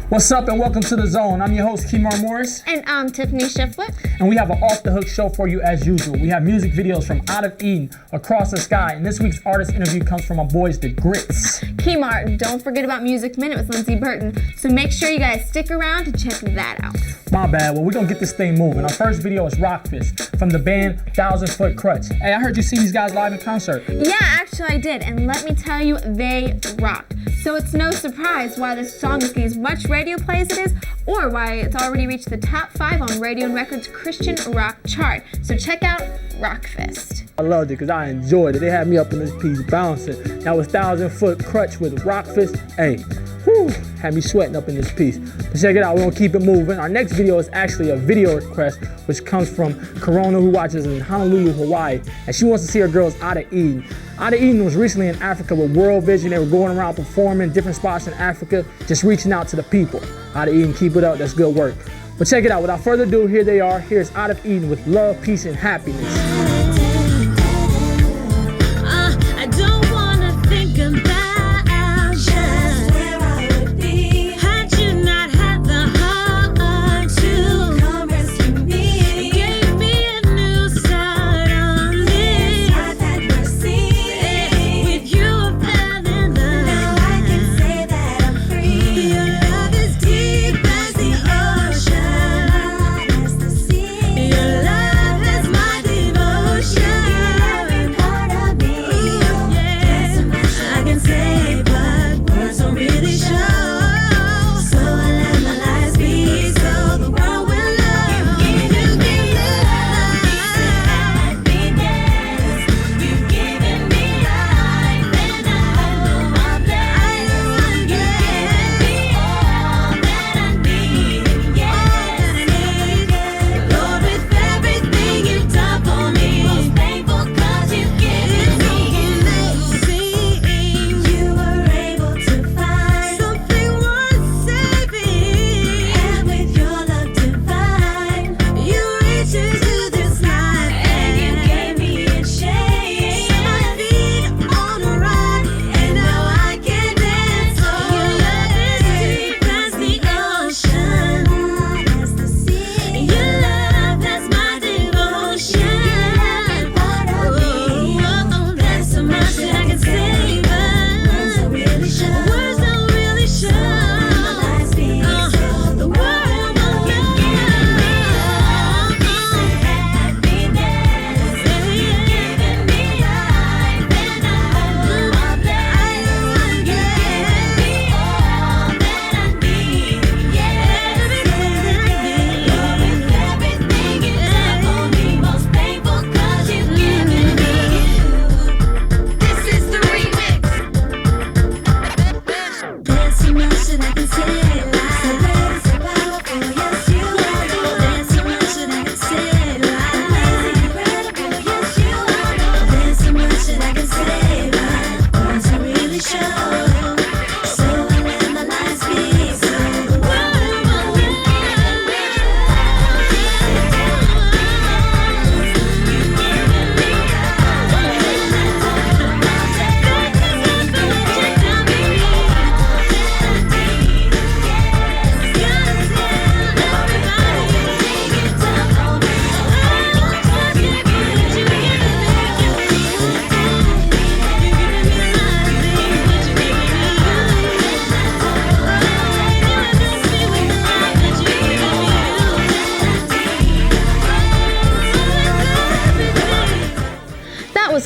What's up and welcome to The Zone. I'm your host, Kemar Morris. And I'm Tiffany Shiflett. And we have an off-the-hook show for you as usual. We have music videos from Out of Eden, Across the Sky, and this week's artist interview comes from my boys, The Grits. Kemar, don't forget about Music Minute with Lindsey Burton, so make sure you guys stick around to check that out. My bad, well, we're gonna get this thing moving. Our first video is Rock Fist from the band 1,000 Foot Crutch. Hey, I heard you see these guys live in concert. Yeah, actually I did, and let me tell you, they rock. So it's no surprise why this song is getting as much radio play as it is, or why it's already reached the top 5 on Radio and Record's Christian rock chart. So check out Rock Fist. I loved it because I enjoyed it. They had me up in this piece bouncing. That was 1,000 Foot Crutch with Rock Fist. Hey, whew, had me sweating up in this piece. But check it out, we're gonna keep it moving. Our next video is actually a video request, which comes from Corona, who watches in Honolulu, Hawaii. And she wants to see her girls Out of Eden. Out of Eden was recently in Africa with World Vision. They were going around performing different spots in Africa, just reaching out to the people. Out of Eden, keep it up, that's good work. But check it out, without further ado, here they are. Here's Out of Eden with Love, Peace, and Happiness.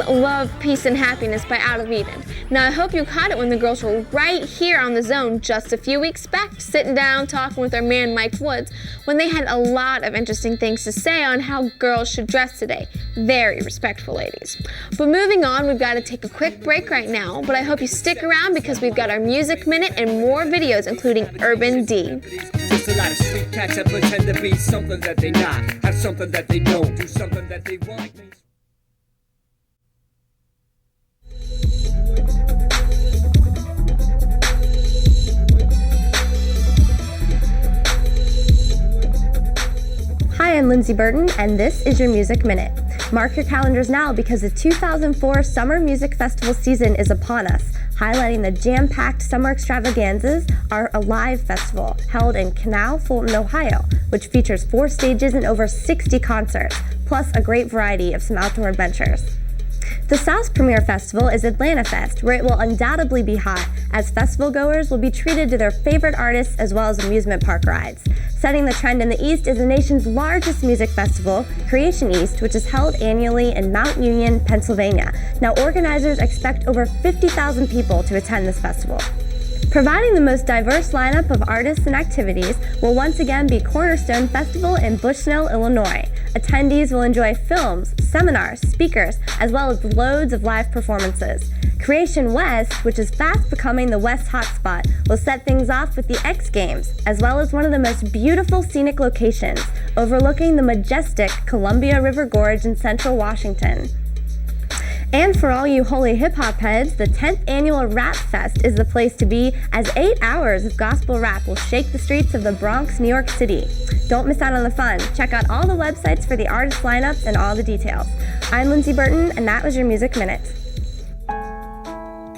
Love, Peace, and Happiness by Out of Eden. Now I hope you caught it when the girls were right here on The Zone just a few weeks back, sitting down talking with our man Mike Woods, when they had a lot of interesting things to say on how girls should dress today. Very respectful ladies. But moving on, we've got to take a quick break right now, but I hope you stick around because we've got our Music Minute and more videos, including Urban D. Just a lot of sweet cats that pretend to be something that they not, have something that they don't, do something that they want. Hi, I'm Lindsey Burton, and this is your Music Minute. Mark your calendars now because the 2004 Summer Music Festival season is upon us, highlighting the jam-packed summer extravaganzas are a live festival held in Canal, Fulton, Ohio, which features 4 stages and over 60 concerts, plus a great variety of some outdoor adventures. The South's premier festival is Atlanta Fest, where it will undoubtedly be hot, as festival goers will be treated to their favorite artists as well as amusement park rides. Setting the trend in the East is the nation's largest music festival, Creation East, which is held annually in Mount Union, Pennsylvania. Now, organizers expect over 50,000 people to attend this festival. Providing the most diverse lineup of artists and activities will once again be Cornerstone Festival in Bushnell, Illinois. Attendees will enjoy films, seminars, speakers, as well as loads of live performances. Creation West, which is fast becoming the West hotspot, will set things off with the X Games, as well as one of the most beautiful scenic locations, overlooking the majestic Columbia River Gorge in central Washington. And for all you holy hip-hop heads, the 10th annual Rap Fest is the place to be, as 8 hours of gospel rap will shake the streets of the Bronx, New York City. Don't miss out on the fun. Check out all the websites for the artist lineups and all the details. I'm Lindsay Burton, and that was your Music Minute.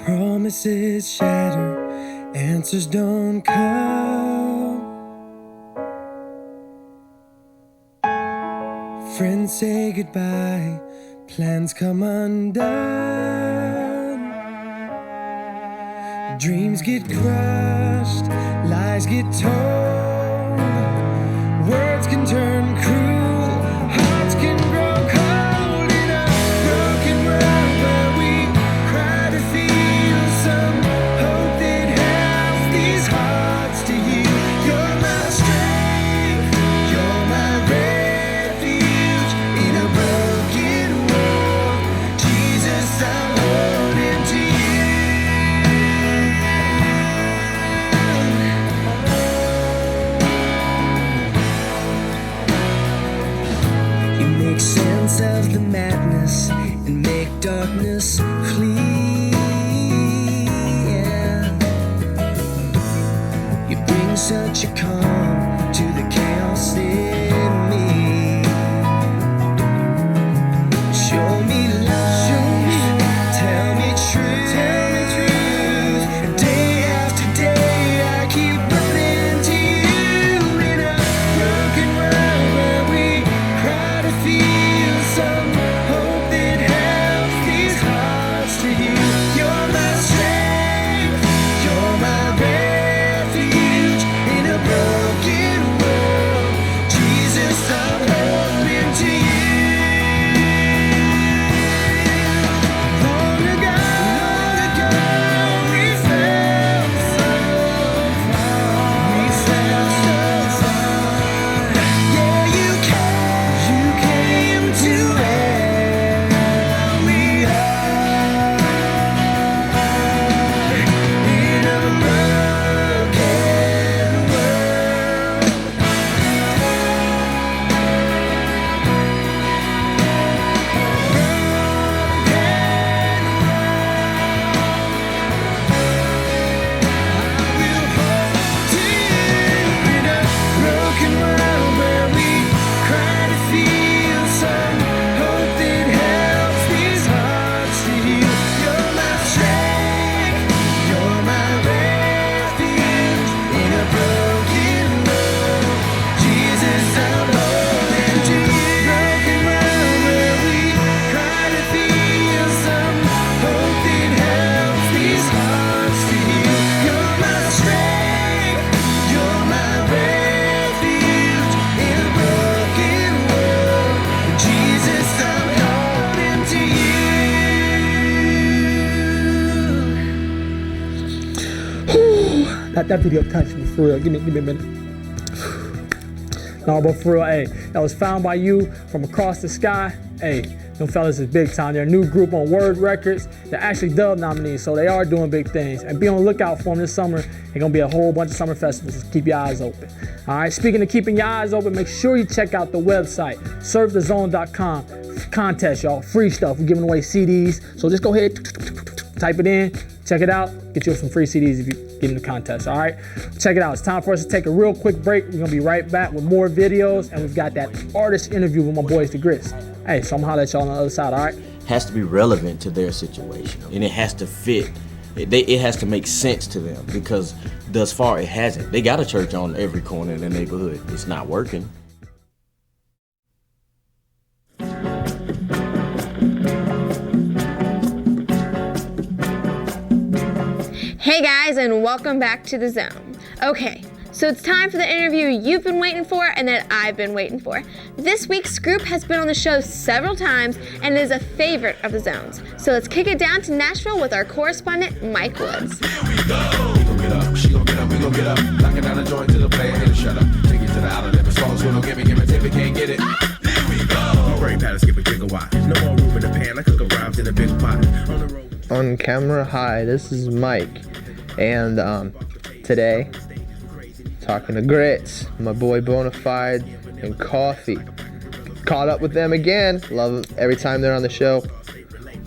Promises shatter, answers don't come. Friends say goodbye, plans come undone. Dreams get crushed, lies get told. Words can turn cruel, hearts can grow cold in a broken world where we cry to feel some hope that helps these hearts to heal. You're my strength, you're my refuge in a broken world. Jesus, I'm holding to you. You make sense of the madness and make darkness flee. Yeah. You bring such a calm to the chaos in me. Show me love, tell me truth. Day after day, I keep running to you in a broken world where we cry to feel some hope that helps these hearts to heal. You're my strength, you're my refuge in a broken world. Jesus, I'm holding to you. Long ago, we fell so far. We fell so far. Yeah, you came to where we are. In a broken world. Broken world where we cry to feel some hope that helps these hearts to heal. You're my strength, you're my refuge in a broken world. Jesus, I'm holding to you. Broken world where we cry to feel some hope that helps these hearts to heal. You're my strength, you're my refuge in a broken world. Jesus, I'm holding to you. That video touched me for real. Give me a minute. No, but for real, hey, that was Found by You from Across the Sky. Hey, them fellas is big time. They're a new group on Word Records. They're actually Dub nominees, so they are doing big things. And be on the lookout for them this summer. There's gonna be a whole bunch of summer festivals, so keep your eyes open. All right, speaking of keeping your eyes open, make sure you check out the website, surfthezone.com. Contest, y'all, free stuff. We're giving away CDs, so just go ahead, type it in, Check it out. Get you some free CDs if you get in the contest, all right? Check it out. It's time for us to take a real quick break. We're going to be right back with more videos, and we've got that artist interview with my boys, The Grits. Hey, so I'm going to holler at y'all on the other side, all right? Has to be relevant to their situation, and it has to fit. It has to make sense to them, because thus far it hasn't. They got a church on every corner in the neighborhood. It's not working. Hey guys, and welcome back to The Zone. Okay, so it's time for the interview you've been waiting for and that I've been waiting for. This week's group has been on the show several times and is a favorite of The Zone's. So let's kick it down to Nashville with our correspondent, Mike Woods. Here we go. We gon' get up, she gon' get up, we gon' get up. Locking down the joint to the player, hit it, shut up. Take it to the outlet, if it's false, we don't give it, tip it, can't get it. Here we go. Brain pattern, skip a gigawatt. No more room in the pan, I cook up rhymes in a big pot. On the road. On camera, hi, this is Mike, and today, talking to Grits, my boy Bonafide, and Coffee. Caught up with them again, love them every time they're on the show.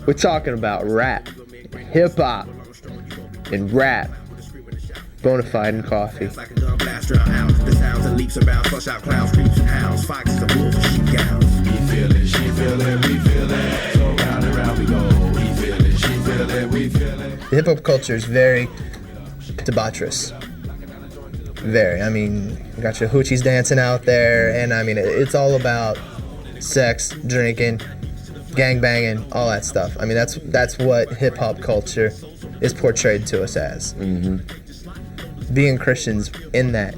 We're talking about rap, hip-hop, and rap. Bonafide and Coffee. Like a gun blast, drown out. The sounds and leaps and bounds, flush out clowns, creeps and hounds, foxes and wolves and sheep gals. We feel it, she feel it, we feel it. So round and round we go. We feel it, she feel it, we feel it. The hip-hop culture is very debaucherous. Very. I mean, you got your hoochies dancing out there, and I mean, it's all about sex, drinking, gangbanging, all that stuff. I mean, that's what hip-hop culture is portrayed to us as. Being Christians in that.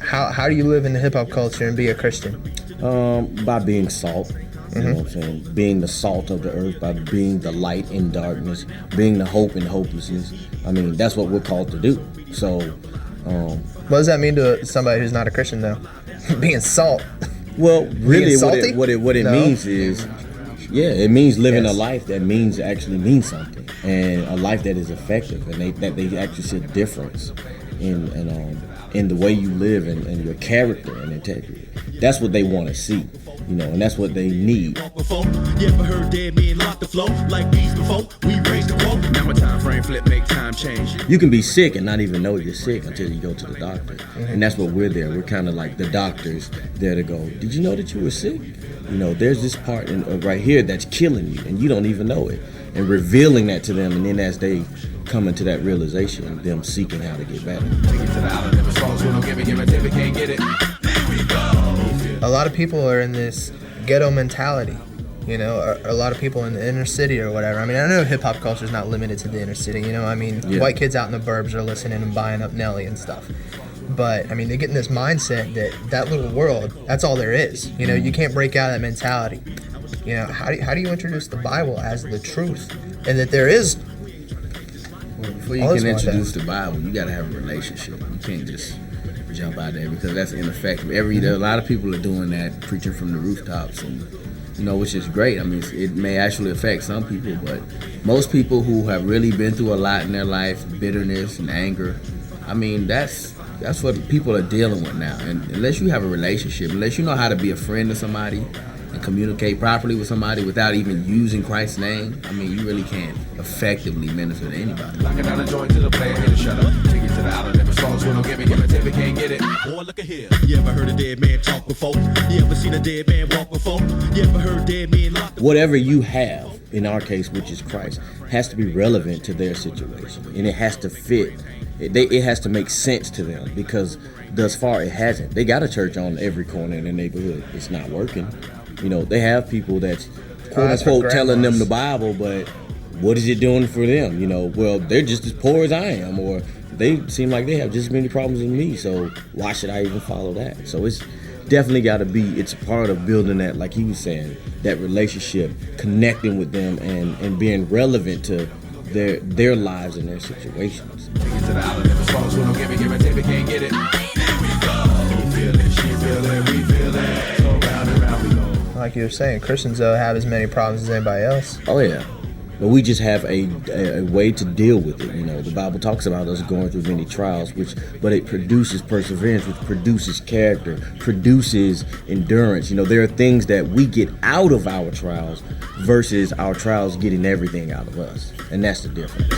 How do you live in the hip-hop culture and be a Christian? By being salt. You know what I'm saying? Being the salt of the earth, by being the light in darkness, being the hope in hopelessness. I mean, that's what we're called to do. So, what does that mean to somebody who's not a Christian, though? Being salt. well, really, salty? what it No. means is, it means living a life that actually means something, and a life that is effective, and that they actually see a difference in the way you live and your character and integrity. That's what they want to see. And that's what they need. You ever heard dead men lock the flow like these before? We raised the quote. Now my time frame flip, make time change. You can be sick and not even know you're sick until you go to the doctor. And that's what we're there. We're kind of like the doctors there to go, did you know that you were sick? There's this part right here that's killing you, and you don't even know it. And revealing that to them, and then as they come into that realization, them seeking how to get better. Take it to the outlet, if it's false, we don't give it, tip it, can't get it. Here we go. A lot of people are in this ghetto mentality, a lot of people in the inner city or whatever. I mean, I know hip-hop culture is not limited to the inner city, white kids out in the burbs are listening and buying up Nelly and stuff. But, I mean, they get in this mindset that little world, that's all there is. You can't break out of that mentality. How do you introduce the Bible as the truth? And that there is... Well, before you can introduce the Bible, you got to have a relationship. You can't just jump out there, because that's ineffective. A lot of people are doing that, preaching from the rooftops, and which is great. I mean, it may actually affect some people, but most people who have really been through a lot in their life, bitterness and anger, I mean, that's what people are dealing with now. And unless you have a relationship, unless you know how to be a friend to somebody and communicate properly with somebody without even using Christ's name, I mean, you really can't effectively minister to anybody. Locking down the joint to the player, hit it, shut up. Take it to the outlet, if it's false, we don't give it, tip it, can't get it. Boy, look at here. You ever heard a dead man talk before? You ever seen a dead man walk before? You ever heard dead men lock the... Whatever you have, in our case, which is Christ, has to be relevant to their situation, and it has to fit. It has to make sense to them, because thus far it hasn't. They got a church on every corner in the neighborhood. It's not working. They have people that's quote unquote telling them the Bible, but what is it doing for them? Well, they're just as poor as I am, or they seem like they have just as many problems as me, so why should I even follow that? So it's definitely got to be, it's part of building that, like he was saying, that relationship, connecting with them and being relevant to their lives and their situations. Take it to the outlet, if it's false, we don't give it, tip it, can't get it. Here we go. You feel it, she feel it, we feel it. So round and round we go. Like you were saying, Christians have as many problems as anybody else. Oh yeah. But we just have a way to deal with it. You know, the Bible talks about us going through many trials, but it produces perseverance, which produces character, produces endurance. You know, there are things that we get out of our trials versus our trials getting everything out of us. And that's the difference.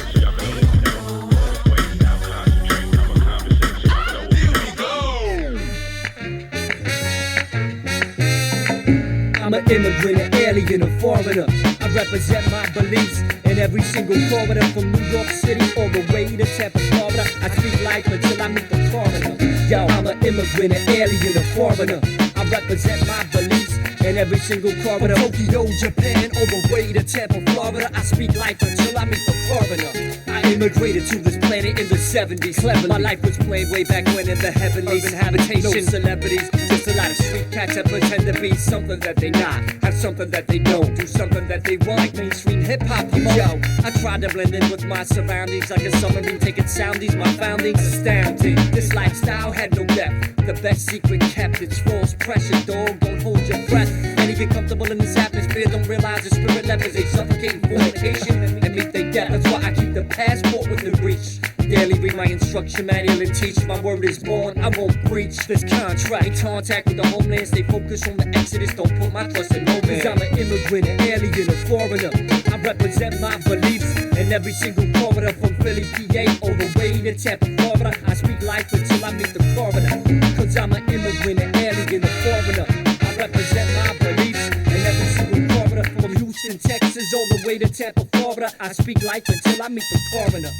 I'm an immigrant, an alien, a foreigner. I represent my beliefs in every single corridor, from New York City all the way to Tampa, Florida. I speak life until I meet the coroner. Yo, I'm an immigrant, an alien, a foreigner. I represent my beliefs in every single corridor, Tokyo, Japan, all the way to Tampa, Florida. I speak life until I meet the coroner. I immigrated to this planet in the 70s. Clever, my life was played way back when in the heavenlies. Urban habitation, no celebrities, just a lot of street cats that pretend to be something that they not. Have something that they don't, do something that they want. Like mainstream hip-hop, yo. I tried to blend in with my surroundings like a submarine taking soundies. My foundings astounding. This lifestyle had no depth. The best secret kept, it's false pressure, dog. Don't hold your breath. Many get comfortable in this atmosphere, don't realize the spirit levels. They suffocate in fornication and meet their death. That's why I keep the passport within reach. Daily read my instruction manual and teach. My word is born, I won't breach this contract. In contact with the homeland, stay focused on the exodus. Don't put my trust in no man. Cause I'm an immigrant, an alien, a foreigner. I represent my beliefs in every single corridor, from Philly, PA, all the way to Tampa, Florida. I speak life until I meet the coroner. Cause I'm an immigrant, an alien, a foreigner. I represent my beliefs in every single corridor, from Houston, Texas, all the way to Tampa, Florida. I speak life until I meet the coroner.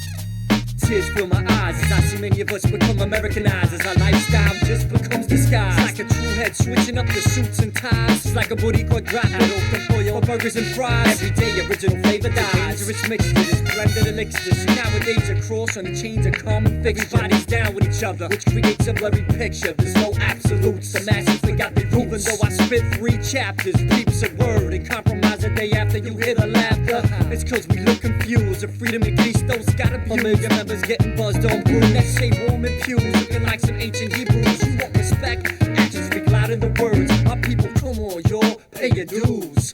Tears fill my eyes as I see many of us become Americanized, as our lifestyle just becomes disguised. It's like a true head switching up the suits and ties. It's like a booty quadrado for burgers and fries. Every day original flavor dies. Dangerous mixture, this blended elixir. See nowadays a cross on the chains of common fixture. Everybody's down with each other, which creates a blurry picture. There's no absolutes. The masses forgot their roots. Even though I spit 3 chapters, bleeps a word and compromise the day after you hear the laughter. It's cause we look confused. The freedom and peace, those gotta be familiar members getting buzzed on brew. Next say Roman pews, looking like some ancient Hebrews. You want respect? Actions speak louder than words. My people, come on, y'all, pay your dues.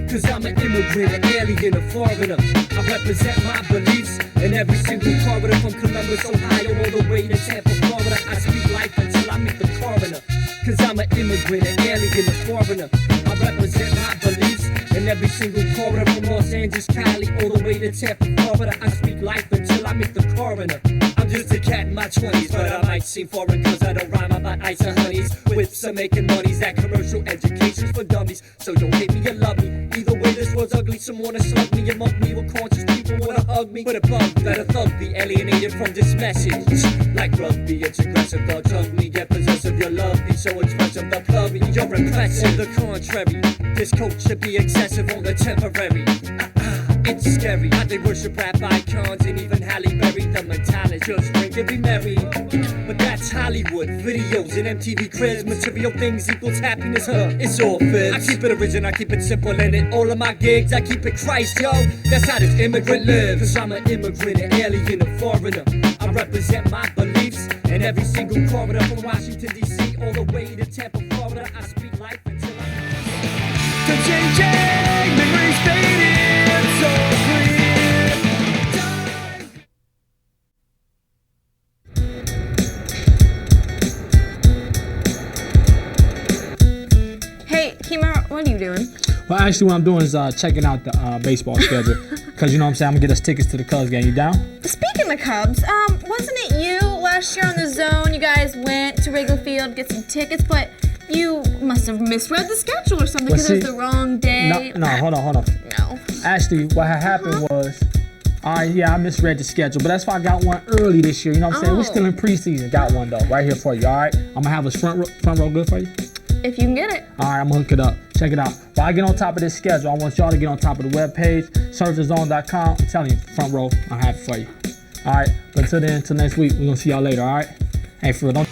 Cause I'm an immigrant, an alien, a foreigner. I represent my beliefs in every single corridor, from Columbus, Ohio, all the way to Tampa, Florida. I speak life until I meet the coroner. Cause I'm an immigrant, an alien, a foreigner. I represent my beliefs in every single corridor, from Los Angeles, Cali, all the way to Tampa, Florida. I speak life until I meet the coroner. I'm just a cat in my 20s, but I might seem foreign cause I don't rhyme about ice and honeys. With some making monies, that commercial education's for dummies. So don't hate me or love me. Either way, this world's ugly. Some wanna slug me and mug me, with conscious people wanna hug me. But a bug that a thug be alienated from this message. Like rugby, it's aggressive, thoughts hug me. Get possessive, your love be so expressive. The plug me, you're impressive. The contrary, this coach should be excessive on the temporary. It's scary how they worship rap icons and even Halle Berry. The mentality just drink and be merry. But that's Hollywood, videos and MTV cribs. Material things equals happiness, it's all fibs. I keep it original, I keep it simple, and in all of my gigs I keep it Christ, yo. That's how this immigrant lives. Cause I'm an immigrant, an alien, a foreigner. I represent my beliefs in every single corridor, from Washington DC all the way to Tampa, Florida. I speak life until I... The changing memories fading so clear. Hey, Kima, what are you doing? Well, actually, what I'm doing is checking out the baseball schedule. Because you know what I'm saying? I'm going to get us tickets to the Cubs game. You down? Speaking of Cubs, wasn't it you last year on the Zone? You guys went to Wrigley Field to get some tickets, but you must have misread the schedule or something because it was the wrong day. No, hold on. No. Actually, what had happened was, I misread the schedule, but that's why I got one early this year. You know what I'm saying? We're still in preseason. Got one, though, right here for you, all right? I'm going to have us front row good for you. If you can get it. All right, I'm going to hook it up. Check it out. While I get on top of this schedule, I want y'all to get on top of the webpage. Search Zone.com. I'm telling you, front row, I'll have it for you. All right, but until then, until next week, we're going to see y'all later, all right? Hey, for real, don't...